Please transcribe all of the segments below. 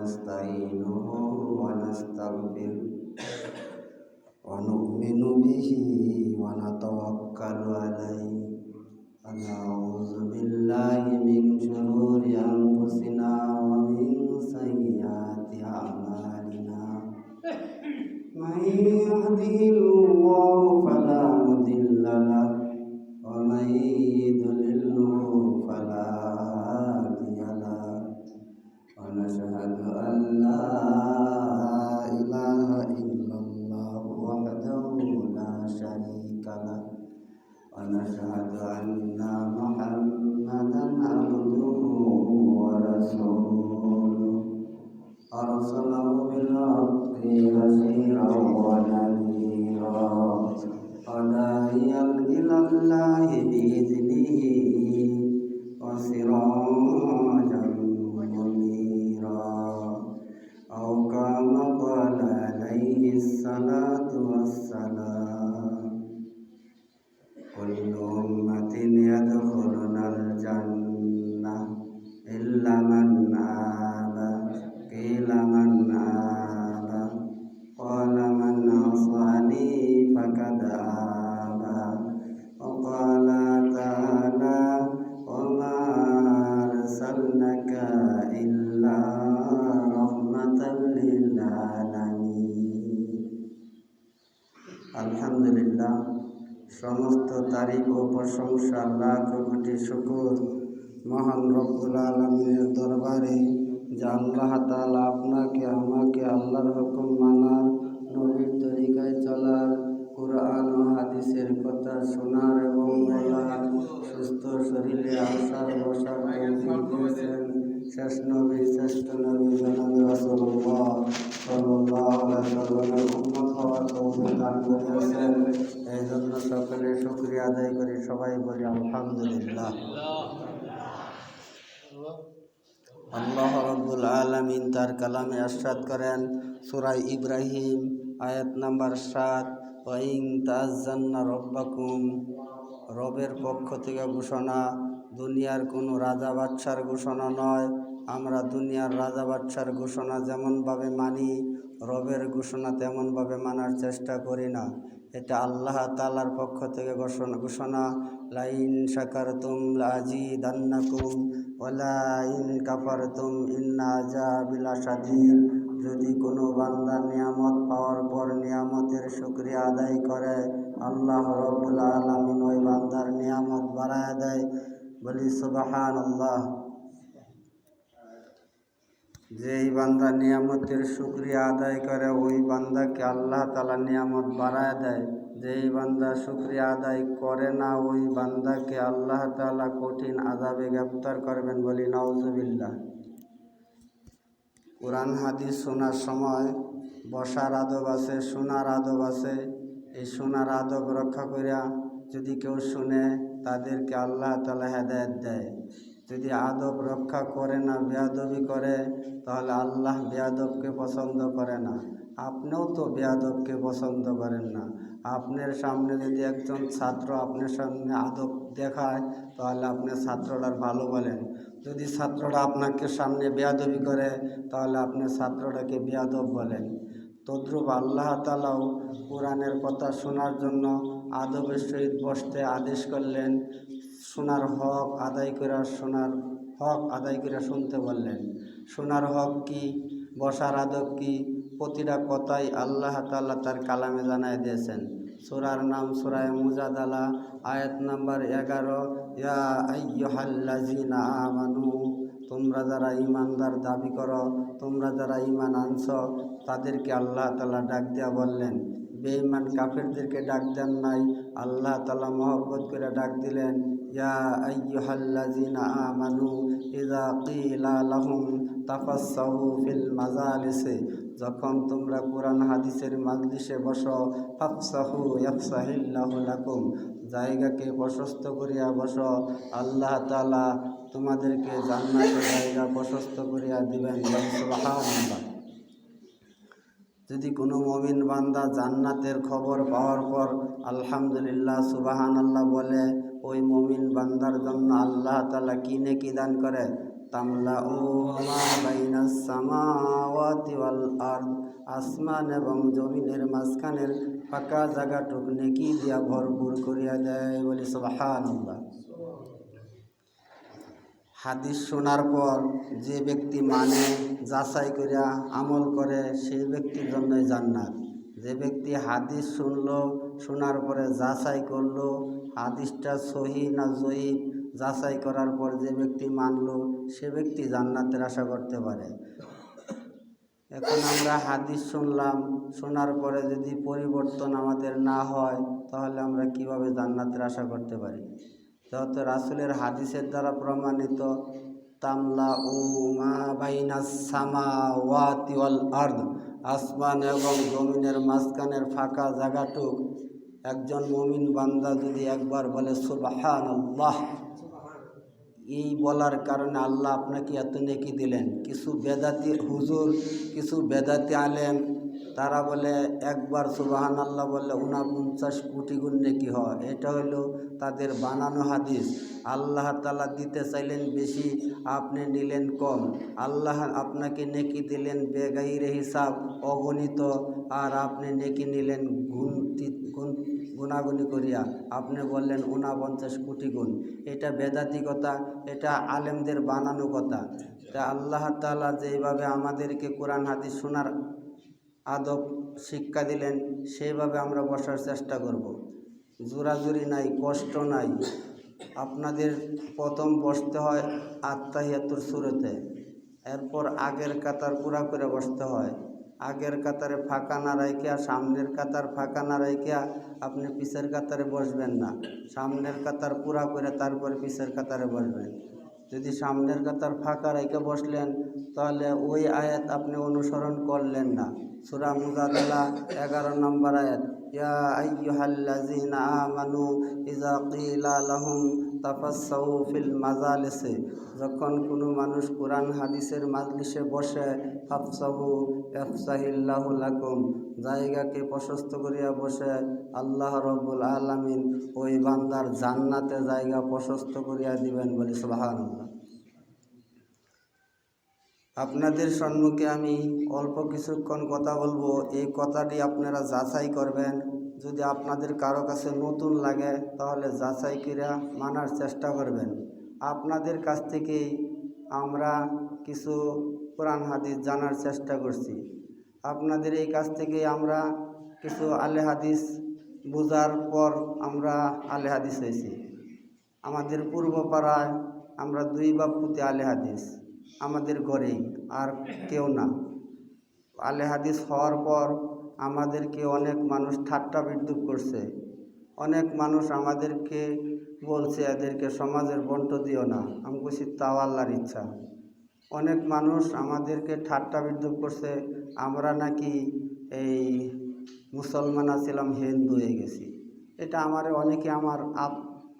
ونستعينه ونستغفره ونؤمن به ونتوكل عليه ونعوذ بالله من شرور أنفسنا ومن سيئات أعمالنا من يهده الله فلا مضل له ومن يضلله فلا هادي له ونشهد أن لا إله إلا الله وحده لا شريك له ونشهد أن محمدا عبده ورسوله أرسله بالحق بشيرا ونذيرا وداعيا إلى الله بإذنه وسراجا منيرا أو كما قال عليه الصلاة والسلام كل أمة يدخلون الجنة إلا من آبى قيل من آبى قال من عصاني فقد آبى وقال تعالى وما أرسلناك إلا رحمة للعالمين الحمد لله সমস্ত তারিফ ও প্রশংসা লাখ কোটি শুকর মহান রব্বুল আলামিনের দরবারে যে আল্লাহ তাআলা আপনাকে আমাকে আল্লাহর হুকুম মানার, নবীর তরিকায় চলার, কুরআন ও হাদিসের কথা শোনার এবং বলার, সুস্থ শরীরে আসার বসার তৌফিক দিয়েছেন শেষ নবী শ্রেষ্ঠ নবী জনাবে রাসূলুল্লাহ সাল্লাল্লাহু আলাইহি ওয়াসাল্লামের উম্মত হওয়ার তৌফিক দান করেছেন। এই জন্য সকলে শুকরিয়া আদায় করি, সবাই বলি আলহামদুলিল্লাহ। আল্লাহ রাব্বুল আলামিন তার কালামে ইরশাদ করেন সূরা ইব্রাহিম আয়াত নাম্বার 7, ওয়া ইন তাআযান্না রাব্বাকুম, রবের পক্ষ থেকে ঘোষণা, দুনিয়ার কোনো রাজা বাদশার ঘোষণা নয়। আমরা দুনিয়ার রাজা বাদশার ঘোষণা যেমনভাবে মানি, রবের ঘোষণা তেমনভাবে মানার চেষ্টা করি না। এটা আল্লাহ তাআলার পক্ষ থেকে ঘোষণা, লাইন শাকারতুম লাযীদান্নাকুম ওয়া লাইন কাফারতুম ইন্না আযাবি লাশাদীদ। যদি কোনো বান্দা নিয়ামত পাওয়ার পর নিয়ামতের শুকরিয়া আদায় করে, আল্লাহ রাব্বুল আলামিন ওই বান্দার নিয়ামত বাড়ায় দেয়। বলি সুবহানাল্লাহ। যেই বান্দা নিয়ামতের শুকরিয়া আদায় করে ওই বান্দাকে আল্লাহ তাআলা নিয়ামত বাড়ায় দেয়। যেই বান্দা শুকরিয়া আদায় করে না ওই বান্দাকে আল্লাহ তাআলা কঠিন আযাবে গ্রেফতার করবেন। বলি নাউজুবিল্লাহ। কোরআন হাদিস শোনার সময় বসার আদব আছে, শোনার আদব আছে। এই শোনার আদব রক্ষা করিয়া যদি কেউ শুনে তাদেরকে আল্লাহ তাআলা হেদায়েত দেয়। যদি আদব রক্ষা করে না, বেয়াদবি করে, তাহলে আল্লাহ বেয়াদবকে পছন্দ করে না। আপনিও তো বেয়াদবকে পছন্দ করেন না। আপনার সামনে যদি একজন ছাত্র আপনার সামনে আদব দেখায় তাহলে আপনি ছাত্রটার ভালো বলেন। যদি ছাত্রটা আপনাকে সামনে বেয়াদবি করে তাহলে আপনি ছাত্রটাকে বেয়াদব বলেন। তদ্রূপ আল্লাহ তাআলাও কোরআনের কথা শোনার জন্য আদবের সহিত বসতে আদেশ করলেন। শোনার হক আদায় করে শুনতে বললেন। শোনার হক কি, বসার আদব কি, প্রতিটা কথাই আল্লাহ তাআলা তার কালামে জানায় দিয়েছেন। সূরার নাম সূরা মুজাদালা, আয়াত নাম্বার 11, ইয়া আইয়ুহাল্লাযীনা আমানু, তোমরা যারা ঈমানদার দাবি করো, তোমরা যারা ঈমান আনছো, তাদেরকে আল্লাহ তাআলা ডাক দিয়া বললেন। বেঈমান কাফেরদেরকে ডাক দেন নাই, আল্লাহ তাআলা মহব্বত করে ডাক দিলেন, ইয়া আইয়ুহাল্লাযীনা আমানু ইযা কিলা লাহুম তাফাসসাহু ফিল মাজালিসি, যখন তোমরা কোরআন হাদিসের মাজলিসে বসো, ফাফসাহু ইয়াফসাহিল্লাহু লাকুম, জায়গাকে প্রশস্ত করিয়া বসো, আল্লাহ তাআলা তোমাদেরকে জান্নাতের জায়গা প্রশস্ত করিয়া দিবেন। সুবহানাল্লাহ। যদি কোনো মুমিন বান্দা জান্নাতের খবর পাওয়ার পর আলহামদুলিল্লাহ সুবহানাল্লাহ বলে, ওই মুমিন বান্দার জন্য আল্লাহ তাআলা কি নেকি দান করে? তামলাউ মা বাইনাস সামাওয়াতি ওয়াল আরদ, আসমান এবং জমিনের মাঝখানের ফাঁকা জায়গাটুক নেকি দিয়া ভরপুর করিয়া দেয়। বলি সুবহানাল্লাহ। হাদিস শোনার পর যে ব্যক্তি মানে, যাচাই করিয়া আমল করে, সেই ব্যক্তির জন্যই জান্নাত। যে ব্যক্তি হাদিস শুনলো, শোনার পরে যাচাই করলো হাদিসটা সহি না জয়ীফ, যাচাই করার পর যে ব্যক্তি মানলো, সে ব্যক্তি জান্নাতের আশা করতে পারে। এখন আমরা হাদিস শুনলাম, শোনার পরে যদি পরিবর্তন আমাদের না হয়, তাহলে আমরা কিভাবে জান্নাতের আশা করতে পারি? যেহেতু রাসূলের হাদিসের দ্বারা প্রমাণিত, তামলাউ মা বাইনাস সামাওয়াতি ওয়াল আরদ, আসমান এবং জমিনের মাঝখানের ফাঁকা জায়গাটুক একজন মুমিন বান্দা যদি একবার বলে সুবহানাল্লাহ, এই বলার কারণে আল্লাহ আপনাকে এত নেকি দিলেন। কিছু বেদাতি হুজুর, কিছু বেদাতি আলেম, তারা বলে একবার সুবহানাল্লাহ বললে 49 কোটি গুণ নেকি হয়। এটা হলো তাদের বানানো হাদিস। আল্লাহ তাআলা দিতে চাইলেন বেশি, আপনি নিলেন কম। আল্লাহ আপনাকে নেকি দিলেন বেগাইরে হিসাব, অগণিত, আর আপনি নেকি নিলেন গুণাগুনি করিয়া, আপনি বললেন 49 কোটি গুণ। এটা বেদাতি কথা, এটা আলেমদের বানানো কথা। তা আল্লাহ তাআলা যেইভাবে আমাদেরকে কোরআন হাদিস শোনার আদব শিক্ষা দিলেন, সেইভাবে আমরা বসার চেষ্টা করব। জোরাজুরি নাই, কষ্ট নাই। আপনাদের প্রথম বসতে হয় আত্তাহিয়াতুর সূরাতে, এরপর আগের কাতার পুরা করে বসতে হয়। আগের কাতারে ফাঁকা না রাইখা, সামনের কাতার ফাঁকা না রাইখা আপনি পিছের কাতারে বসবেন না। সামনের কাতার পুরা করে তারপর পিছের কাতারে বসবেন। যদি সামনের কাতার ফাঁকা রাইখা বসলেন, তাহলে ওই আয়াত আপনি অনুসরণ করলেন না। সূরা মুজাদালা 11 নম্বর আয়াত, ইয়া আইয়ুহাল্লাযীনা আমানু ইযা ক্বিলা লাহুম তাফাসসাউ ফিল মাজালিসি, যখন কোনো মানুষ কোরআন হাদিসের মাজলিসে বসে, ফাফসাহু ইয়াফসাহিল্লাহু লাকুম, জায়গাকে প্রশস্ত করিয়া বসে, আল্লাহ রাব্বুল আলামিন ওই বান্দার জান্নাতে জায়গা প্রশস্ত করিয়া দিবেন। বলি সুবহানাল্লাহ। আপনাদের সম্মুখে আমি অল্প কিছুক্ষণ কথা বলবো। এই কথাটি আপনারা যাচাই করবেন। যদি আপনাদের কারো কাছে নতুন লাগে, তাহলে যাচাই করে মানার চেষ্টা করবেন। আপনাদের কাছ থেকেই আমরা কিছু কোরআন হাদিস জানার চেষ্টা করছি। আপনাদের এই কাছ থেকেই আমরা কিছু আলে হাদিস বোঝার পর আমরা আলে হাদিস হয়েছি। আমাদের পূর্বপাড়ায় আমরা 2 বাপ পুঁতে আলে হাদিস, আমাদের ঘরেই, আর কেউ না। আলে হাদিস হওয়ার পর আমাদেরকে অনেক মানুষ ঠাট্টা বিদ্রূপ করছে। অনেক মানুষ আমাদেরকে বলছে এদেরকে সমাজের বন্ট দিও না। আমি বলছি তাও আল্লাহর ইচ্ছা। অনেক মানুষ আমাদেরকে ঠাট্টা বিদ্রূপ করছে, আমরা নাকি এই মুসলমান ছিলাম, হিন্দু হয়ে গেছি। এটা অনেকে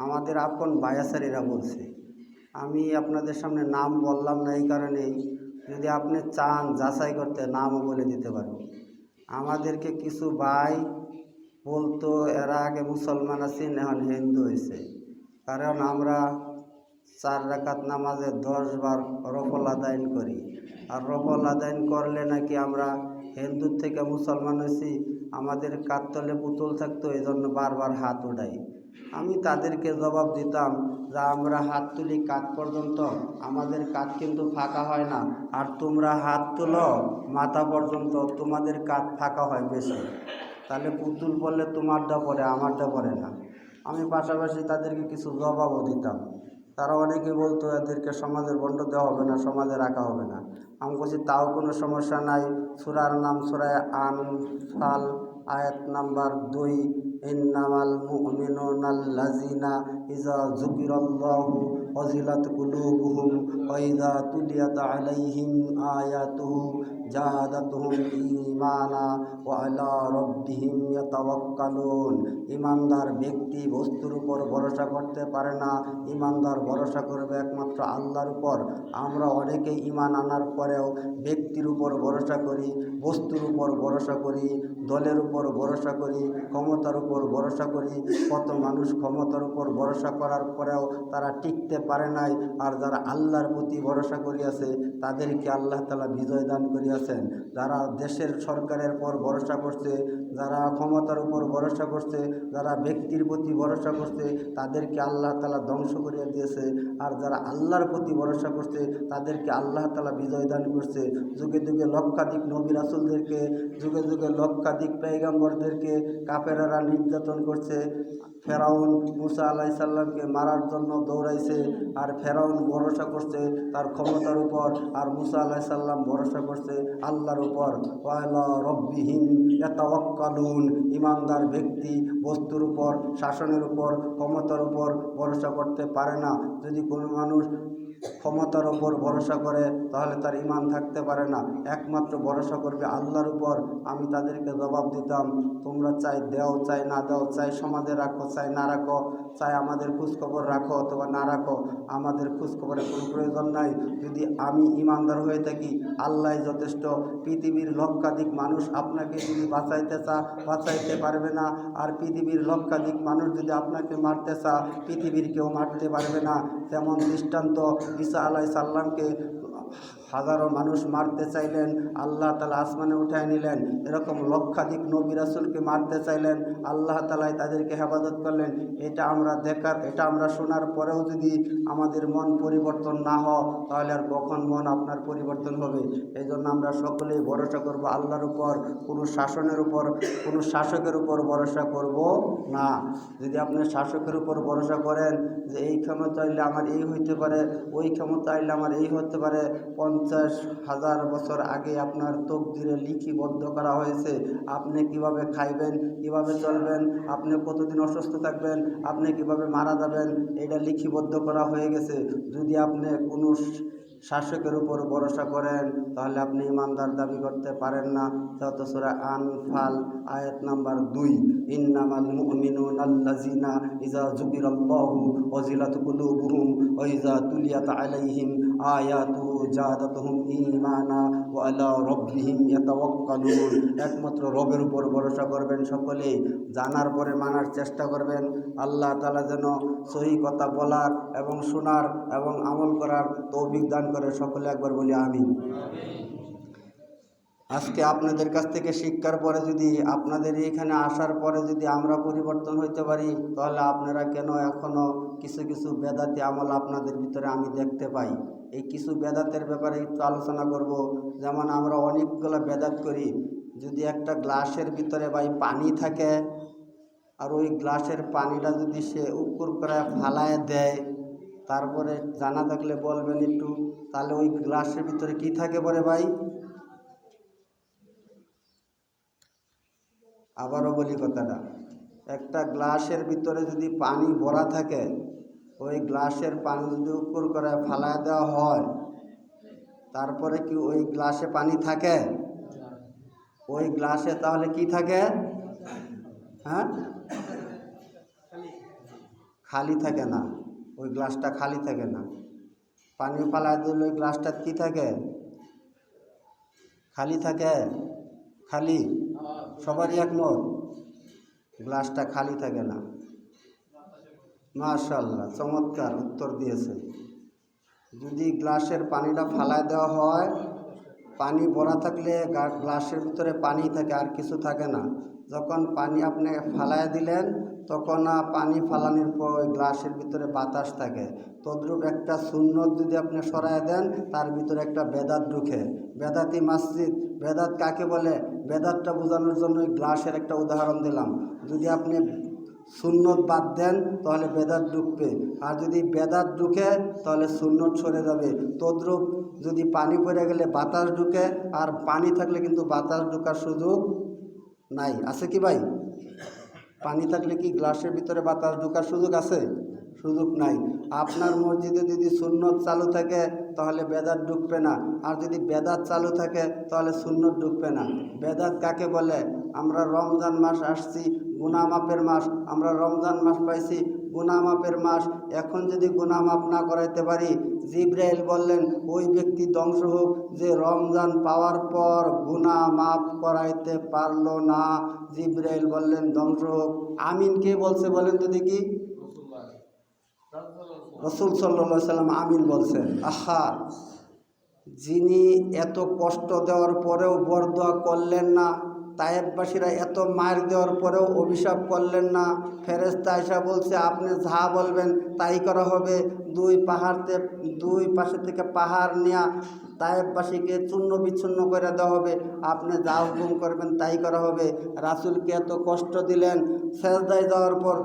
আমাদের আপন বায়াসারিরা বলছে। আমি আপনাদের সামনে নাম বললাম না এই কারণেই, যদি আপনি চান যাচাই করতে, নামও বলে দিতে পারব। আমাদেরকে কিছু ভাই বলতো এরা আগে মুসলমান আছেন, এখন হিন্দু হয়েছে। কারণ আমরা 4 রাকাত নামাজে 10 বার রফল আদায়ন করি। আর রফল আদায়ন করলে নাকি আমরা হিন্দুর থেকে মুসলমান হয়েছি। আমাদের কাত তলে পুতুল থাকতো, এই জন্য বারবার হাত উঠাই। আমি তাদেরকে জবাব দিতাম যে আমরা হাত তুলি কাত পর্যন্ত, আমাদের কাত কিন্তু ফাঁকা হয় না। আর তোমরা হাত তুলো মাথা পর্যন্ত, তোমাদের কাত ফাঁকা হয় বেশি। তাহলে পুতুল পড়লে তোমারটা পড়ে, আমারটা পড়ে না। আমি পাশাপাশি তাদেরকে কিছু জবাবও দিতাম। তারা অনেকে বলতো এদেরকে সমাজের বন্ট দেওয়া হবে না, সমাজে রাখা হবে না। আমি বলছি তাও কোনো সমস্যা নাই। সূরার নাম সূরা আনফাল, আয়াত নাম্বার 2, ইন্নামাল মুমিনুনাল্লাযীনা ইযা যুকিরাল্লাহু ওয়াজিলাত কুলুবুহুম ওয়া ইযা তুলিয়াত আলাইহিম আয়াতুহু জাদাতুহুম ঈমানা ওয়া আলা রাব্বিহিম ইয়াতাওয়াক্কালুন। ঈমানদার ব্যক্তি বস্তুর উপর ভরসা করতে পারে না, ঈমানদার ভরসা করবে একমাত্র আল্লাহর উপর। আমরা অনেকেই ঈমান আনার পরেও ব্যক্তির উপর ভরসা করি, বস্তুর উপর ভরসা করি, দলের উপর ভরসা করি, ক্ষমতার উপর উপর ভরসা করি। কত মানুষ ক্ষমতার উপর ভরসা করার পরেও তারা টিকতে পারে নাই, আর যারা আল্লাহর প্রতি ভরসা করিয়াছে তাদেরকে আল্লাহ তাআলা বিজয় দান করিয়াছেন। যারা দেশের সরকারের পর ভরসা করছে, যারা ক্ষমতার উপর ভরসা করছে, যারা ব্যক্তির প্রতি ভরসা করছে, তাদেরকে আল্লাহ তাআলা ধ্বংস করিয়া দিয়েছে। আর যারা আল্লাহর প্রতি ভরসা করছে তাদেরকে আল্লাহ তাআলা বিজয় দান করছে। যুগে যুগে লক্ষাধিক নবী রাসূলদেরকে, যুগে যুগে লক্ষাধিক পয়গম্বরদেরকে কাফেররা নির্যাতন করছে। ফেরাউন মুসা আলাইহিস সালামকে মারার জন্য দৌড়াইছে, আর ফেরাউন ভরসা করছে তার ক্ষমতার উপর, আর মুসা আলাইহিস সালাম ভরসা করছে আল্লাহর উপর। ওয়ালা রব্বিহিম ইয়াতাওয়াক্কালুন, ইমানদার ব্যক্তি বস্তুর উপর, শাসনের উপর, ক্ষমতার উপর ভরসা করতে পারে না। যদি কোনো মানুষ ক্ষমতার উপর ভরসা করে তাহলে তার ঈমান থাকতে পারে না। একমাত্র ভরসা করবে আল্লাহর উপর। আমি তাদেরকে জবাব দিতাম, তোমরা চাই দেও, চাই না দাও, চাই সমাজে রাখো, চাই না রাখো, চাই আমাদের খোঁজখবর রাখো অথবা না রাখো, আমাদের খোঁজখবরের কোনো প্রয়োজন নাই। যদি আমি ঈমানদার হয়ে থাকি আল্লাহ যথেষ্ট। পৃথিবীর লক্ষাধিক মানুষ আপনাকে যদি বাঁচাইতে পারবে না, আর পৃথিবীর লক্ষাধিক মানুষ যদি আপনাকে মারতে পৃথিবীর কেউ মারতে পারবে না। যেমন দৃষ্টান্ত, ঈসা আলাইহিস সালামকে হাজারো মানুষ মারতে চাইলেন, আল্লাহ তাআলা আসমানে উঠায় নিলেন। এরকম লক্ষাধিক নবী রাসূলকে মারতে চাইলেন, আল্লাহ তাআলাই তাদেরকে হেফাজত করলেন। এটা আমরা শোনার পরেও যদি আমাদের মন পরিবর্তন না হয় তাহলে আর কখন মন আপনার পরিবর্তন হবে? এই জন্য আমরা সকলেই ভরসা করব আল্লাহর উপর, কোনো শাসনের উপর, কোনো শাসকের উপর ভরসা করব না। যদি আপনি শাসকের উপর ভরসা করেন যে এই ক্ষমতা আইলে আমার এই হইতে পারে, ওই ক্ষমতা আইলে আমার এই হতে পারে, 50,000 বছর আগে আপনার তকদিরে লিপিবদ্ধ করা হয়েছে। আপনি কিভাবে খাইবেন, কিভাবে চলবেন, আপনি কতদিন অসুস্থ থাকবেন, আপনি কিভাবে মারা যাবেন, এটা লিপিবদ্ধ করা হয়ে গেছে। যদি আপনি কোনো শাসকের উপর ভরসা করেন তাহলে আপনি ইমানদার দাবি করতে পারেন না। যত সূরা আনফাল আয়াত নাম্বার 2, ইন্নামাল মুমিনুনা আল্লাযিনা ইযা যুকিরাল্লাহু ওয়াজিলাত কুলুবুহুম ওয়া ইযা তুলিয়াত আলাইহিম আয়াতুহু জাদাতুহুম ঈমানা ওয়া আলা রাব্বিহিম ইয়াতাওয়াক্কালুন। একমাত্র রবের উপর ভরসা করবেন সকলেই, জানার পরে মানার চেষ্টা করবেন। আল্লাহ তাআলা যেন সহি কথা বলার এবং শোনার এবং আমল করার তৌফিক দান করে। সকলে একবার বলি আমিন। আজকে আপনাদের কাছ থেকে শিক্ষার পরে যদি, আপনাদের এখানে আসার পরে যদি আমরা পরিবর্তন হইতে পারি, তাহলে আপনারা কেন এখনও কিছু কিছু বেদাতি আমল আপনাদের ভিতরে আমি দেখতে পাই। এই কিছু বেদাতের ব্যাপারে একটু আলোচনা করব। যেমন আমরা অনেকগুলো বেদাত করি। যদি একটা গ্লাসের ভিতরে ভাই পানি থাকে, আর ওই গ্লাসের পানিটা যদি সে উপর করে ফালায় দেয়, তারপরে জানা থাকলে বলবেন একটু, তাহলে ওই গ্লাসের ভিতরে কি থাকে পরে ভাই? আবারও বলি কথাটা, একটা গ্লাসের ভিতরে যদি পানি ভরা থাকে, ওই গ্লাসের পানি যদি উপর করে ফালায় দেওয়া হয়, তারপরে কি ওই গ্লাসে পানি থাকে? ওই গ্লাসে তাহলে কি থাকে? হ্যাঁ, খালি থাকে না। ওই গ্লাসটা খালি থাকে না। পানি ফালায় দিলে ওই গ্লাসটা কি থাকে? খালি থাকে। খালি সবারই একমত, গ্লাসটা খালি থাকে না। মাশাআল্লাহ, চমৎকার উত্তর দিয়েছে। যদি গ্লাসের পানিটা ফালায় দেওয়া হয়, পানি ভরা থাকলে গ্লাসের ভিতরে পানি থাকে, আর কিছু থাকে না। যখন পানি আপনি ফালায় দিলেন, তখন পানি ফালানোর পর ওই গ্লাসের ভিতরে বাতাস থাকে। তদ্রূপ একটা সুন্নত যদি আপনি সরায় দেন, তার ভিতরে একটা বেদাত ঢুকে। বেদাতি মসজিদ, বেদাত কাকে বলে? বেদাতটা বোঝানোর জন্য ওই গ্লাসের একটা উদাহরণ দিলাম। যদি আপনি সুন্নত বাদ দেন তাহলে বেদাত ঢুকবে, আর যদি বেদাত ঢুকে তাহলে সুন্নত সরে যাবে। তদ্রূপ যদি পানি পড়ে গেলে বাতাস ঢুকে, আর পানি থাকলে কিন্তু বাতাস ঢোকার সুযোগ নাই। আছে কি ভাই? পানি থাকলে কি গ্লাসের ভিতরে বাতাস ঢোকার সুযোগ আছে? সুযোগ নাই। আপনার মসজিদে যদি সুন্নত চালু থাকে তাহলে বেদাত ঢুকবে না, আর যদি বেদাত চালু থাকে তাহলে সুন্নত ঢুকবে না। বেদাত কাকে বলে? আমরা রমজান মাস আসছি, গুনাহ মাপের মাস, আমরা রমজান মাস পাইছি, গুনাহ মাপের মাস। এখন যদি গুনাহ মাপ না করাইতে পারি, জিব্রাইল বললেন ওই ব্যক্তি ধ্বংস হোক যে রমজান পাওয়ার পর গুনাহ মাফ করাইতে পারলো না। জিব্রাইল বললেন ধ্বংস হোক। আমিন কে বলছে বলেন তো দেখি? রাসূল সাল্লাল্লাহু আলাইহি সাল্লাম আমিন বলছেন। আহা, যিনি এত কষ্ট দেওয়ার পরেও বরদোয়া করলেন না, তায়েববাসীরা এত মার দেওয়ার পরেও অভিশাপ করলেন না, ফেরেশতা আয়েশা বলছে আপনি যা বলবেন তাই করা হবে। দুই পাশে থেকে পাহাড় নিয়ে তায়েববাসীকে চূর্ণ বিচ্ছিন্ন করে দেওয়া হবে, আপনি যা হুকুম করবেন তাই করা হবে। রাসূলকে এত কষ্ট দিলেন, সেজদায় যাওয়ার পর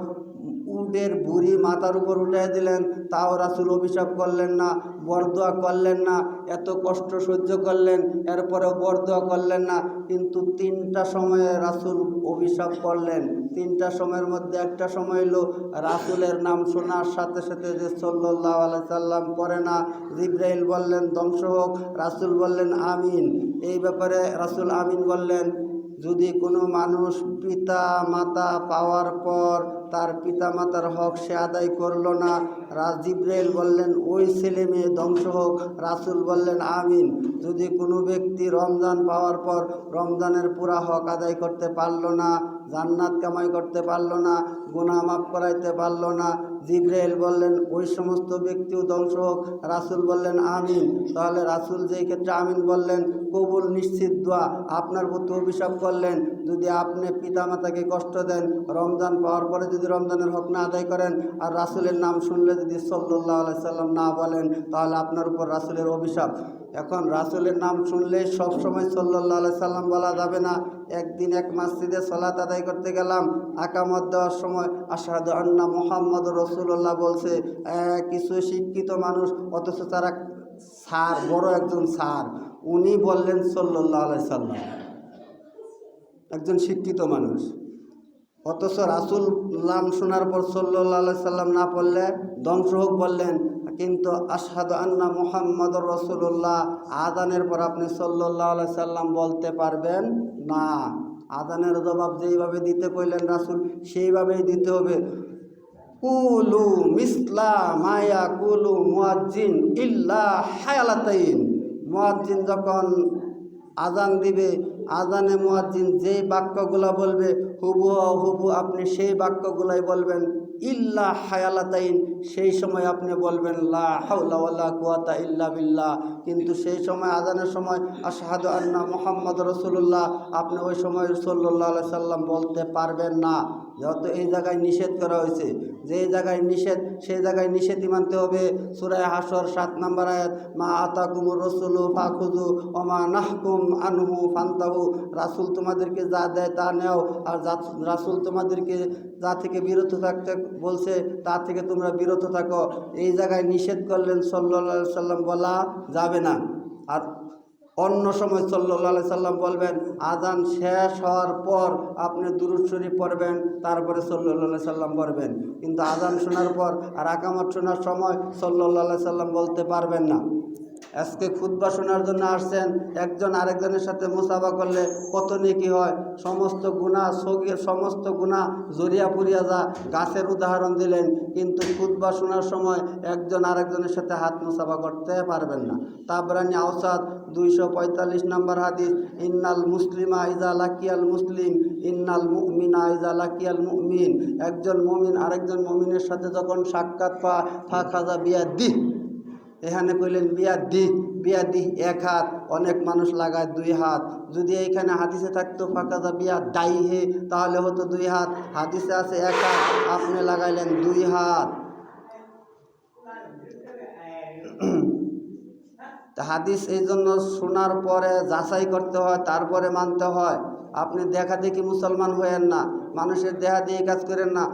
উটের বুড়ি মাথার উপর উঠিয়ে দিলেন, তাও রাসূল অভিশাপ করলেন না, বরদোয়া করলেন না। এত কষ্ট সহ্য করলেন, এরপরেও বরদোয়া করলেন না। কিন্তু 3টা সময়ে রাসূল অভিশাপ করলেন। 3টা সময়ের মধ্যে একটা সময় হলো রাসূলের নাম শোনার সাথে সাথে যে সাল্লাল্লাহু আলাইহি সাল্লাম পড়ে না, জিবরাইল বললেন ধ্বংস হোক, রাসূল বললেন আমিন। এই ব্যাপারে রাসূল আমিন বললেন। যদি কোনো মানুষ পিতা মাতা পাওয়ার পর তার পিতা মাতার হক সে আদায় করল না, জিবরাইল বললেন ওই ছেলে মেয়ে ধ্বংস হোক, রাসূল বললেন আমিন। যদি কোনো ব্যক্তি রমজান পাওয়ার পর রমজানের পুরা হক আদায় করতে পারল না, জান্নাত কামাই করতে পারল না, গুনাহ মাফ করাইতে পারল না, জিবরাইল বললেন ওই সমস্ত ব্যক্তিও ধ্বংস হোক, রাসূল বললেন আমিন। তাহলে রাসূল যেই ক্ষেত্রে আমিন বললেন কবুল নিশ্চিত দোয়া। আপনার প্রতি অভিশাপ করলেন যদি আপনি পিতামাতাকে কষ্ট দেন, রমজান পাওয়ার পরে যদি রমজানের হক না আদায় করেন, আর রাসূলের নাম শুনলে যদি সাল্লাল্লাহু আলাইহি সাল্লাম না বলেন, তাহলে আপনার উপর রাসূলের অভিশাপ। এখন রাসূলের নাম শুনলে সবসময় সাল্লাল্লাহু আলাইহি সাল্লাম বলা যাবে না। একদিন এক মসজিদে সালাত আদায় করতে গেলাম, আকামত দেওয়ার সময় আশহাদু আন্না মুহাম্মাদুর রাসূলুল্লাহ বলছে। কিছু শিক্ষিত মানুষ, অথচ তারা স্যার, বড় একজন স্যার, উনি বললেন সাল্লাল্লাহু আলাইহি সাল্লাম, একজন শিক্ষিত মানুষ। অথচ রাসূল নাম শোনার পর সাল্লাল্লাহু আলাইহি সাল্লাম না পড়লে ধ্বংস হোক বললেন। কিন্তু আশহাদু আন্না মুহাম্মাদুর রাসূলুল্লাহ আযানের পর আপনি সাল্লাল্লাহু আলাইহি সাল্লাম বলতে পারবেন না। আযানের জবাব যেইভাবে দিতে কইলেন রাসূল, সেইভাবেই দিতে হবে। কুলু মিসলা মায়া কুলু মুয়াজ্জিন ইল্লা হায়ালাতাইন। মুয়াজ্জিন যখন আজান দিবে, আজানে মুয়াজ্জিন যেই বাক্যগুলা বলবে হুবহু আপনি সেই বাক্যগুলাই বলবেন। ইল্লা হায়ালাতাইন, সেই সময় আপনি বলবেন লা হাওলা ওয়ালা কুওয়াতা ইল্লা বিল্লাহ। কিন্তু সেই সময় আজানের সময় আশহাদু আন্না মুহাম্মাদুর রাসূলুল্লাহ আপনি ওই সময় সাল্লাল্লাহু আলাইহি সাল্লাম বলতে পারবেন না। যেহেতু এই জায়গায় নিষেধ করা হয়েছে, যেই জায়গায় নিষেধ সেই জায়গায় নিষেধই মানতে হবে। সূরা হাসর 7 নম্বর আয়াত, মা আতাকুমুর রাসূলু ফাখুযু ওয়া মা নাহকুম আনহু ফান্তাহু। রাসূল তোমাদেরকে যা দেয় তা নেও, আর রাসূল তোমাদেরকে যা থেকে বিরত থাকতে বলছে তা থেকে তোমরা বিরত থাকো। এই জায়গায় নিষেধ করলেন, সাল্লাল্লাহু আলাইহি সাল্লাম বলা যাবে না। আর অন্য সময় সাল্লাল্লাহু আলাইহি সাল্লাম বলবেন আজান শেষ হওয়ার পর আপনি দুরূদ শরীফ পড়বেন, তারপরে সাল্লাল্লাহু আলাইহি সাল্লাম পড়বেন। কিন্তু আজান শোনার পর আর আকামত শোনার সময় সাল্লাল্লাহু আলাইহি সাল্লাম বলতে পারবেন না। আজকে খুতবা শোনার জন্য আসছেন, একজন আরেকজনের সাথে মুসাফা করলে কত নেকি হয়। সমস্ত গুনাহ সগীর, সমস্ত গুনাহ জরিয়া পুরিয়া যা, গাছের উদাহরণ দিলেন। কিন্তু খুতবা শোনার সময় একজন আরেকজনের সাথে হাত মুসাফা করতে পারবেন না। তাবরানী আওসাদ 245 নম্বর হাদিস, ইন্নাল মুসলিমা ইজা লাকিয়াল মুসলিম ইন্নাল মুমিনা ইজা লাকিয়াল মুমিন। একজন মুমিন আরেকজন মুমিনের সাথে যখন সাক্ষাৎ পায় ফাখাযা বিয়াদিহি, এখানে কইলেন বিয়াদি এক হাত, অনেক মানুষ লাগায় 2 হাত। যদি এইখানে হাদিসে থাকতো ফাকাজা বিয়া দাইহে, তাহলে হতো 2 হাত। হাদিসে আছে 1 হাত, আপনি লাগাইলেন 2 হাত। হাদিস এই জন্য শোনার পরে যাচাই করতে হয়, তারপরে মানতে হয়। আপনি দেখা দেখি মুসলমান হয়েন না, মানুষের দেহা দিয়ে কাজ করেন না।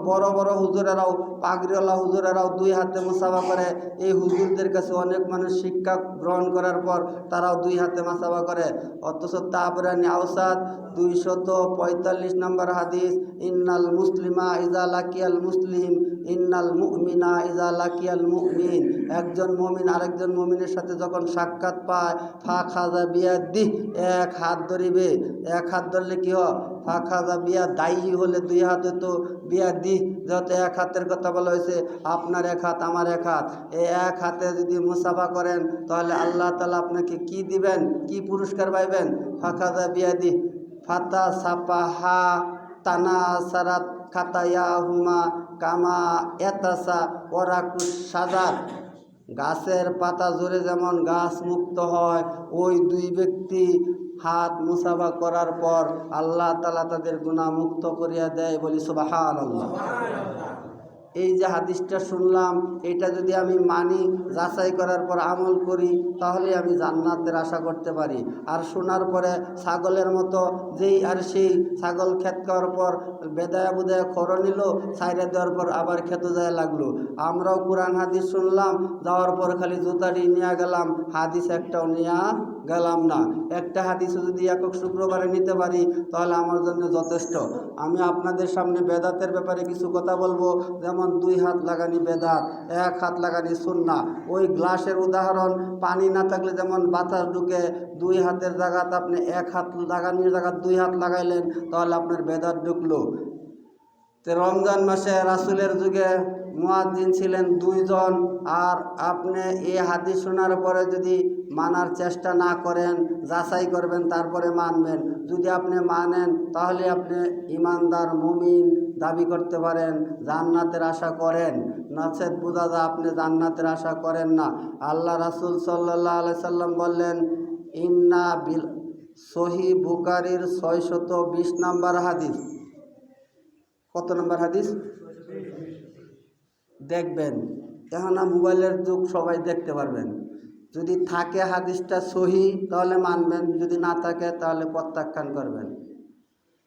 বড় বড় হুজুরেরাও, পাগড়িওয়ালা হুজুরেরাও 2 হাতে মুসাফা করে। এই হুজুরদের কাছে অনেক মানুষ শিক্ষা গ্রহণ করার পর তারাও 2 হাতে মুসাফা করে। অথচ তাবরানী আওসাদ 245 নম্বর হাদিস, ইন্নাল মুসলিমা ইজা লাকিয়াল মুসলিম ইন্নাল মুমিনা ইজা লাকিয়াল মুমিন। একজন মুমিন আরেকজন মুমিনের সাথে যখন সাক্ষাৎ পায় ফাখাযা বিয়াদিহি, 1 হাত ধরিবে। 1 হাত ধরলে কি হয়? ফাখাযা বিয়া দাইহি হলে 2 হাত হতো, বিয়াদিহি যেহেতু এক হাতের কথা বলা হয়েছে, আপনার এক হাত আমার এক হাত, এই এক হাতে যদি মুসাফা করেন তাহলে আল্লাহ তাআলা আপনাকে কি দিবেন, কি পুরস্কার পাইবেন? ফাকাদা বিয়াদি ফাতা সাপাহা তানা সারাত খাতায়া হুমা কামা এতাসা ওরাকুস সাজার। গাছের পাতা ঝরে যেমন গাছ মুক্ত হয়, ওই দুই ব্যক্তি হাত মুসাফা করার পর আল্লাহ তাআলা তাদের গুনাহ মুক্ত করিয়া দেয়। বলি সুবহানাল্লাহ। এই যে হাদিসটা শুনলাম, এটা যদি আমি মানি, যাচাই করার পর আমল করি, তাহলে আমি জান্নাতের আশা করতে পারি। আর শোনার পরে ছাগলের মতো যেই আর সেই ছাগল খেত খাওয়ার পর বেদায়া বুদায়া খড় নিল, ছাইরে দেওয়ার পর আবার খেতে যায় লাগলো। আমরাও কোরআন হাদিস শুনলাম, যাওয়ার পর খালি জুতারি নিয়ে গেলাম, হাদিস একটাও নিয়ে গেলাম না। একটা হাদিসও যদি একক শুক্রবারে নিতে পারি তাহলে আমার জন্য যথেষ্ট। আমি আপনাদের সামনে বেদাতের ব্যাপারে কিছু কথা বলবো। যেমন 2 হাত লাগানি বেদাত, 1 হাত লাগানি সুন্নাহ। ওই গ্লাসের উদাহরণ, পানি না থাকলে যেমন বাতাস ঢুকে, 2 হাতের জায়গাতে আপনি 1 হাত লাগানির জায়গা 2 হাত লাগাইলেন, তাহলে আপনার বেদাত ঢুকলো। তো রমজান মাসে রাসূলের যুগে মুয়াজ্জিন ছিলেন 2 জন। আর আপনি এই হাদিস শোনার পরে যদি মানার চেষ্টা না করেন, যাচাই করবেন তারপরে মানবেন। যদি আপনি মানেন তাহলে আপনি ইমানদার মুমিন দাবি করতে পারেন, জান্নাতের আশা করেন। নচেৎ বোঝা যায় আপনি জান্নাতের আশা করেন না। আল্লাহ রাসূল সাল্লাল্লাহু আলাইহি সাল্লাম বললেন, ইন্না বিল সহিহ বুখারীর 620 নম্বর হাদিস। কত নম্বর হাদিস? দেখবেন, এখন মোবাইলের যুগ, সবাই দেখতে পারবেন। যদি থাকে হাদিসটা সহিহ তাহলে মানবেন, যদি না থাকে তাহলে প্রত্যাখ্যান করবেন।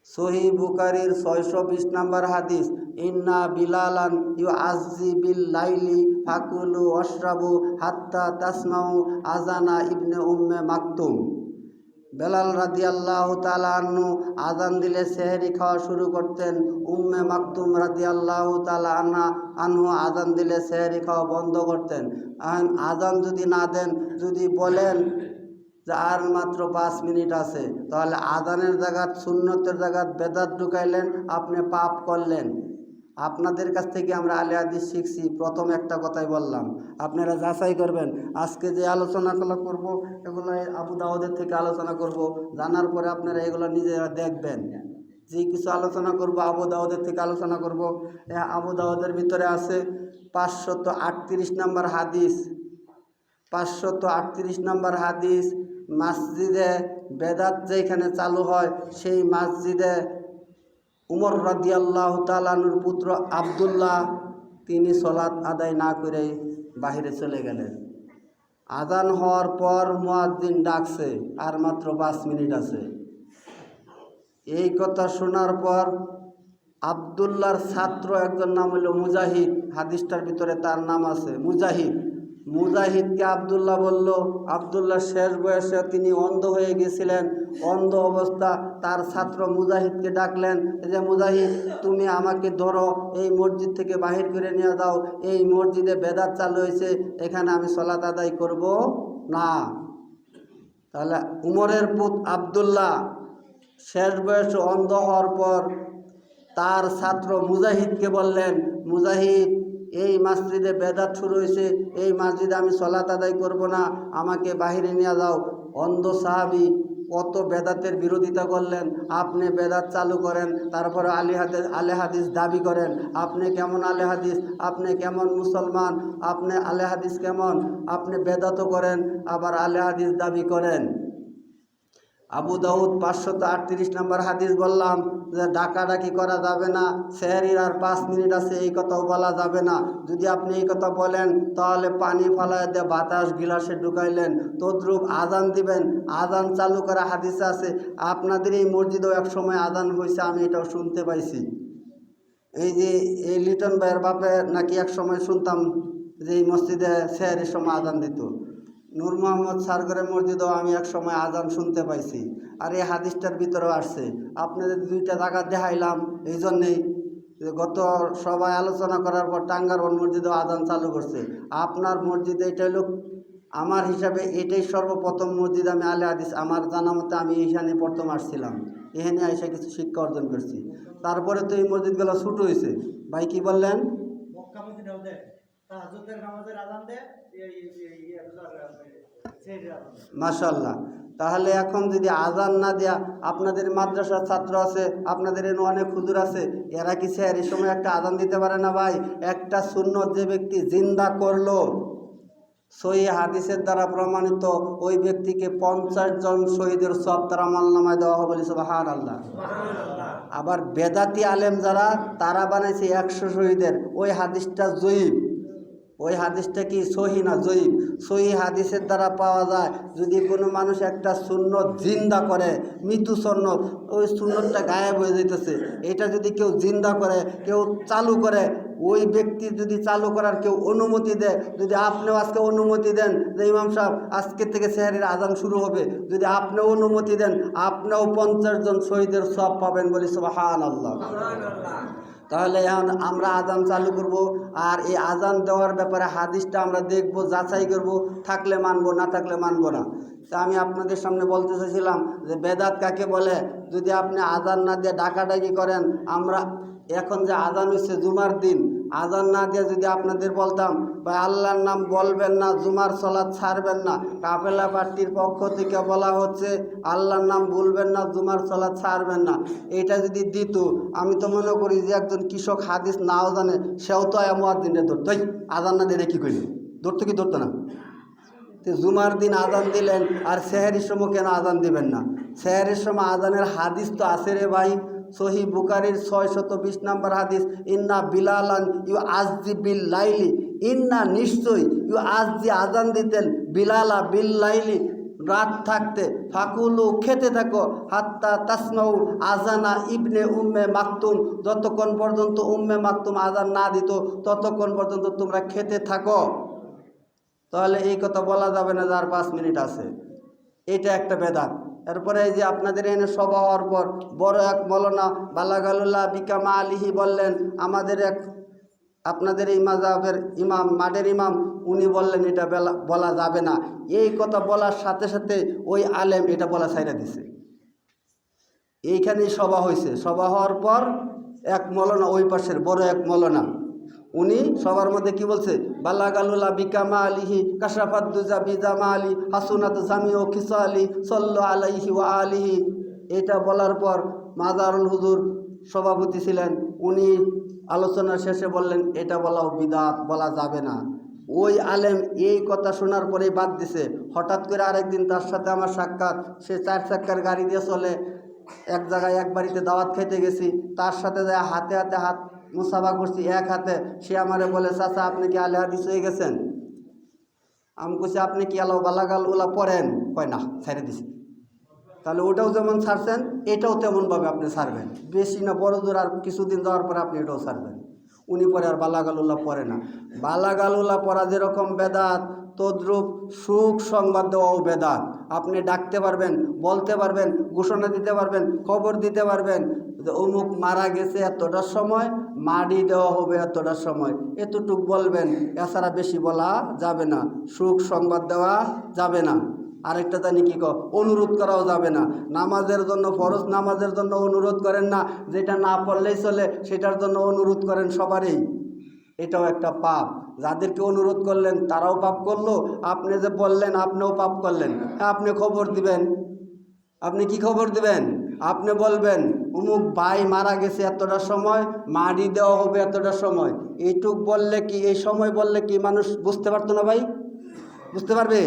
সহিহ বুখারীর 620 নম্বর হাদিস, ইন্না বিলালান ইউআজ্জি বিল লাইলি ফাকুলু ওয়াশরাবু হাত্তা তাসমাউ আযানা ইবনে উম্মে মাকতুম। বেলাল রাদিয়াল্লাহু তাআলা আনহু আযান দিলে সেহরি খাওয়া শুরু করতেন। উম্মে মাকতুম রাদিয়াল্লাহু তাআলা আনহু আযান দিলে সেহরি খাওয়া বন্ধ করতেন। আযান যদি না দেন, যদি বলেন যে আর মাত্র 5 মিনিট আছে, তাহলে আযানের জায়গাত, সুন্নতের জায়গাত বেদাত ঢুকাইলেন, আপনি পাপ করলেন। আপনাদের কাছ থেকে আমরা আলে হাদিস শিখছি, প্রথম একটা কথাই বললাম, আপনারা যাচাই করবেন। আজকে যে আলোচনাগুলো করব, এগুলো আবু দাউদের থেকে আলোচনা করব, জানার পরে আপনারা এগুলো নিজেরা দেখবেন। যে কিছু আলোচনা করব আবু দাউদের থেকে আলোচনা করব। আবু দাউদের ভিতরে আছে 538 নম্বর হাদিস। 538 নম্বর হাদিস, মসজিদে বেদাত যেখানে চালু হয়, সেই মসজিদে উমর রাদিয়াল্লাহু তাআলা আনহুর পুত্র আব্দুল্লাহ, তিনি সালাত আদায় না করে বাহিরে চলে গেলেন। আযান হওয়ার পর মুয়াজ্জিন ডাকছে, আর মাত্র 5 মিনিট আছে। এই কথা শোনার পর আব্দুল্লাহর ছাত্র একজন নাম হলো মুজাহিদ, হাদিসটার ভিতরে তার নাম আছে মুজাহিদ। মুজাহিদকে আব্দুল্লাহ বলল, আব্দুল্লাহ শেষ বয়সে তিনি অন্ধ হয়ে গেছিলেন। অন্ধ অবস্থা তার ছাত্র মুজাহিদকে ডাকলেন, যে মুজাহিদ, তুমি আমাকে ধরো, এই মসজিদ থেকে বাহির করে নিয়ে যাও, এই মসজিদে বেদাত চালু হয়েছে, এখানে আমি সালাত আদায় করব না। তাহলে উমরের পুত্র আব্দুল্লাহ শেষ বয়সে অন্ধ হওয়ার পর তার ছাত্র মুজাহিদকে বললেন, মুজাহিদ, এই মসজিদে বেদাত শুরু হয়েছে, এই মসজিদে আমি সালাত আদায় করব না, আমাকে বাহিরে নিয়ে যাও। অন্ধ সাহাবী কত বেদাতের বিরোধিতা করলেন, আপনি বেদাত চালু করেন, তারপরে আলে হাদিস দাবি করেন। আপনি কেমন আলে হাদিস, আপনি কেমন মুসলমান, আপনি আলে হাদিস কেমন, আপনি বেদাতও করেন আবার আলে হাদিস দাবি করেন। আবু দাউদ 538 নম্বর হাদিস বললাম যে ডাকাডাকি করা যাবে না, সেহরির আর 5 মিনিট আছে, এই কথাও বলা যাবে না। যদি আপনি এই কথা বলেন তাহলে পানি ফালায় দিয়ে বাতাস গিলাসে ঢুকাইলেন। তদ্রূপ আজান দিবেন, আজান চালু করা হাদিসে আছে। আপনাদের এই মসজিদেও এক সময় আজান হয়েছে, আমি এটাও শুনতে পাইছি। এই যে এই লিটন ভাইয়ের বাপে নাকি এক সময় শুনতাম যে এই মসজিদে সেহরির সময় আজান দিত। নূর মোহাম্মদ সারগরের মসজিদেও আমি এক সময় আজান শুনতে পাইছি। আর এই হাদিসটার ভিতরেও আসছে। আপনাদের 2টা জায়গা দেখাইলাম এই জন্যেই, গত সবাই আলোচনা করার পর টাঙ্গারবন মসজিদেও আজান চালু করছে। আপনার মসজিদে এটা হলো, আমার হিসাবে এটাই সর্বপ্রথম মসজিদ। আমি আলে হাদিস, আমার জানা মতে আমি এইখানে প্রথম আসছিলাম, এখানে এসে কিছু শিক্ষা অর্জন করছি। তারপরে তো এই মসজিদগুলো ছোটো হয়েছে, ভাই কি বললেন? মাশাআল্লাহ। তাহলে এখন যদি আজান না দেয়া, আপনাদের মাদ্রাসার ছাত্র আছে, আপনাদের এনে অনেক হুজুর আছে, এরা কি এই সময় একটা আজান দিতে পারে না ভাই? একটা সুন্নত যে ব্যক্তি জিন্দা করলো, সহি হাদিসের দ্বারা প্রমাণিত, ওই ব্যক্তিকে 50 জন শহীদের সব তার আমলনামায় দেওয়া হবে, বলি সুবহানাল্লাহ। আবার বেদাতি আলেম যারা, তারা বানাইছে 100 শহীদের, ওই হাদিসটা জয়ীফ। ওই হাদিসটা কি সহি না জয়ীফ? সহি হাদিসের দ্বারা পাওয়া যায়, যদি কোনো মানুষ একটা সুন্নত জিন্দা করে, মৃত্যু সুন্নত, ওই সুন্নতটা গায়েব হয়ে যাইতেছে, এটা যদি কেউ জিন্দা করে, কেউ চালু করে, ওই ব্যক্তি যদি চালু করার কেউ অনুমতি দেয়, যদি আপনিও আজকে অনুমতি দেন যে ইমাম সাহেব আজকে থেকে সেহরির আজান শুরু হবে, যদি আপনিও অনুমতি দেন, আপনিও 50 জন শহীদের সওয়াব পাবেন, বলি সুবহানাল্লাহ। তাহলে এখন আমরা আজান চালু করব, আর এই আজান দেওয়ার ব্যাপারে হাদিসটা আমরা দেখব, যাচাই করব, থাকলে মানব, না থাকলে মানব না। তা আমি আপনাদের সামনে বলতে চাইছিলাম যে বেদাত কাকে বলে। যদি আপনি আজান না দিয়ে ডাকাডাকি করেন, আমরা এখন যে আজান হচ্ছে জুমার দিন, আজান না দিয়ে যদি আপনাদের বলতাম ভাই আল্লাহর নাম বলবেন না, জুমার সালাত ছাড়বেন না, কাফেলা পার্টির পক্ষ থেকে বলা হচ্ছে আল্লাহর নাম বলবেন না, জুমার সালাত ছাড়বেন না, এটা যদি দিত, আমি তো মনে করি যে একজন কৃষক হাদিস নাও জানে, সেও তো মুয়াজ্জিনরে ধরতো। আজান না দিলে কী করলি, ধরতো কি ধরতো না? তো জুমার দিন আজান দিলেন, আর সেহরির সময় কেন আজান দিবেন না? সেহরির সময় আজানের হাদিস তো আছে রে ভাই। সহি বুখারীর 620 নম্বর হাদিস, ইন্না বিলালান ইউ আজদি বিল লাইলি, ইন্না নিশ্চয়ই ইউ আজদি আজান দিতেন, বিলালা বিল লাইলি রাত থাকতে, ফাকুলু খেতে থাকো, হাত্তা তাসমাউ আজানা ইবনে উম্মে মাকতুম, যতক্ষণ পর্যন্ত উম্মে মাকতুম আজান না দিত ততক্ষণ পর্যন্ত তোমরা খেতে থাকো। তাহলে এই কথা বলা যাবে না যার 5 মিনিট আছে, এটা একটা বেদাত। এরপরে এই যে আপনাদের এনে সভা হওয়ার পর বড় এক মৌলানা বালাগালুল্লাহ বিকামা আলিহি বললেন, আমাদের এক আপনাদের এই মাযহাবের ইমাম, মাঠের ইমাম, উনি বললেন এটা বলা যাবে না। এই কথা বলার সাথে সাথে ওই আলেম এটা বলা ছাইড়া দিছে। এইখানেই সভা হয়েছে। সভা হওয়ার পর এক মৌলানা, ওই পাশের বড় এক মৌলানা, উনি সবার মধ্যে কি বলছে, বালাগালুল্লাহ বিকামা আলিহি কাশাফাদ্দুজা বিজামা আলী হাসুনাত জামিও খিসা আলী সাল্লু আলাইহি ওয়া আলিহি। এটা বলার পর মাজারুল হুজুর সভাপতি ছিলেন, উনি আলোচনার শেষে বললেন এটা বলাও বিদাত, বলা যাবে না। ওই আলেম এই কথা শোনার পরেই বাদ দিছে। হঠাৎ করে আরেকদিন তার সাথে আমার সাক্ষাৎ, সে 4 চাক্কার গাড়ি দিয়ে চলে, এক জায়গায় এক বাড়িতে দাওয়াত খেতে গেছি, তার সাথে যায় হাতে হাতে হাত মুসাফা করছি এক হাতে। সে আমারে বলে, চাচা আপনি কি আলে হাদিস হয়ে গেছেন? আমি কইছি আপনি কি আলো বালাগাল ওলা পড়েন? কয় না, ছেড়ে দিছি। তাহলে ওটাও যেমন ছাড়ছেন, এটাও তেমনভাবে আপনি ছাড়বেন, বেশি না বড় জোর, আর কিছুদিন যাওয়ার পরে আপনি এটাও ছাড়বেন। উনি পরে আর বালাগালুল্লাহ পড়ে না। বালাগালুল্লাহ পড়া যেরকম বেদাত, তদ্রূপ সুখ সংবাদ দেওয়াও বেদাত। আপনি ডাকতে পারবেন, বলতে পারবেন, ঘোষণা দিতে পারবেন, খবর দিতে পারবেন যে অমুক মারা গেছে এতটার সময়, মাটি দেওয়া হবে এতটার সময়, এতটুক বলবেন, এছাড়া বেশি বলা যাবে না। সুখ সংবাদ দেওয়া যাবে না। আরেকটা জানি কি অনুরোধ করাও যাবে না। নামাজের জন্য, ফরজ নামাজের জন্য অনুরোধ করেন না, যেটা না পড়লেই চলে সেটার জন্য অনুরোধ করেন সবারই, এটাও একটা পাপ। যাদেরকে অনুরোধ করলেন তারাও পাপ করলো, আপনি যে বললেন আপনিও পাপ করলেন। আপনি খবর দিবেন, আপনি কি খবর দিবেন? আপনি বলবেন অমুক ভাই মারা গেছে এতটার সময়, মাটি দেওয়া হবে এতটার সময়। এইটুক বললে কি, এই সময় বললে কি মানুষ বুঝতে পারতো না ভাই? বুঝতে পারবে?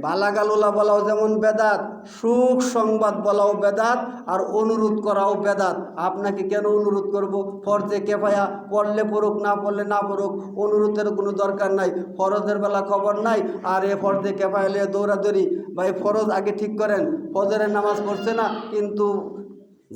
বালাগালুলা বলাও যেমন বেদাত, সুখ সংবাদ বলাও বেদাত, আর অনুরোধ করাও বেদাত। আপনাকে কেন অনুরোধ করব? ফরজে কেফায়া, পড়লে পড়ুক, না পড়লে না পড়ুক, অনুরোধের কোনো দরকার নাই। ফরজের বেলা খবর নাই, আর এ ফরজে কেফায়া নিয়ে দৌড়াদৌড়ি। ভাই ফরজ আগে ঠিক করেন, ফজরের নামাজ পড়ছে না, কিন্তু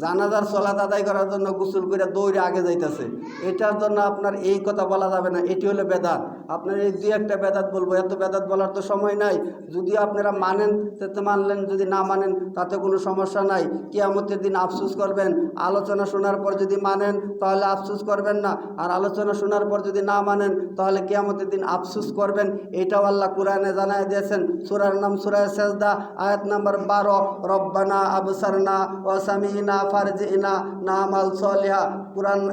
জানাজার সলাত আদায় করার জন্য গোসল করে দৌড়ে আগে যাইতেছে, এটার জন্য আপনার এই কথা বলা যাবে না। এটি হলো বেদাত। আপনার এই 2-1টা বেদাত বলবো, এত বেদাত বলার তো সময় নাই। যদি আপনারা মানেন তাতে মানলেন, যদি না মানেন তাতে কোনো সমস্যা নাই। কিয়ামতের দিন আফসোস করবেন। আলোচনা শোনার পর যদি মানেন তাহলে আফসোস করবেন না, আর আলোচনা শোনার পর যদি না মানেন তাহলে কিয়ামতের দিন আফসোস করবেন। এটাও আল্লাহ কুরআনে জানায় দিয়েছেন। সূরার নাম সূরা সাজদা, আয়াত নাম্বার 12, রব্বানা আবসারনা ওয়া সামিনা ফারজিনা নামাল সলিহা।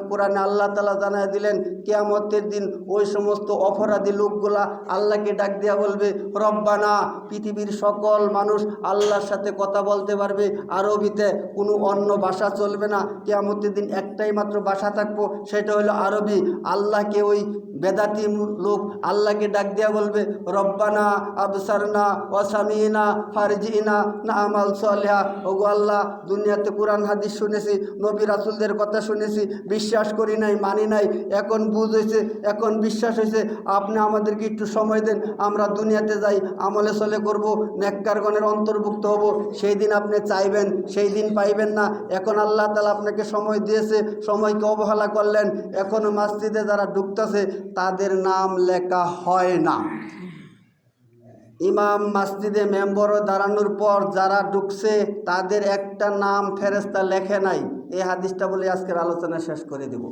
কোরআনে আল্লাহ তাআলা জানায় দিলেন কিয়ামতের দিন ওই সমস্ত অপরাধী লোকগুলা আল্লাহকে ডাক দিয়া বলবে রব্বানা। পৃথিবীর সকল মানুষ আল্লাহর সাথে কথা বলতে পারবে আরবিতে, কোনো অন্য ভাষা চলবে না। কিয়ামতের দিন একটাই মাত্র ভাষা থাকবো, সেটা হলো আরবি। আল্লাহকে ওই বেদাতি লোক আল্লাহকে ডাক দিয়া বলবে রব্বানা আবসারনা ওয়াসামিনা ফারজিনা না'মাল সালিহা। ওগো আল্লাহ, দুনিয়াতে কোরআন হাদিস শুনেছি, নবী রাসূলদের কথা শুনেছি, বিশ্বাস করি নাই, মানি নাই, এখন বুঝ হয়েছে, এখন বিশ্বাস হয়েছে। আপনি আমাদেরকে একটু সময় দেন, আমরা দুনিয়াতে যাই, আমলে চলে করব, নেককারগণের অন্তর্ভুক্ত হব। সেই দিন আপনি চাইবেন, সেই দিন পাইবেন না। এখন আল্লাহ তাআলা আপনাকে সময় দিয়েছে, সময়কে অবহেলা করলেন। এখনও মসজিদে যারা ঢুকতেছে তাদের নাম লেখা হয় না। ইমাম মসজিদে মেম্বরও দাঁড়ানোর পর যারা ঢুকছে তাদের একটা নাম ফেরেশতা লেখে নাই। এই হাদিসটা বলে আজকের আলোচনা শেষ করে দেব।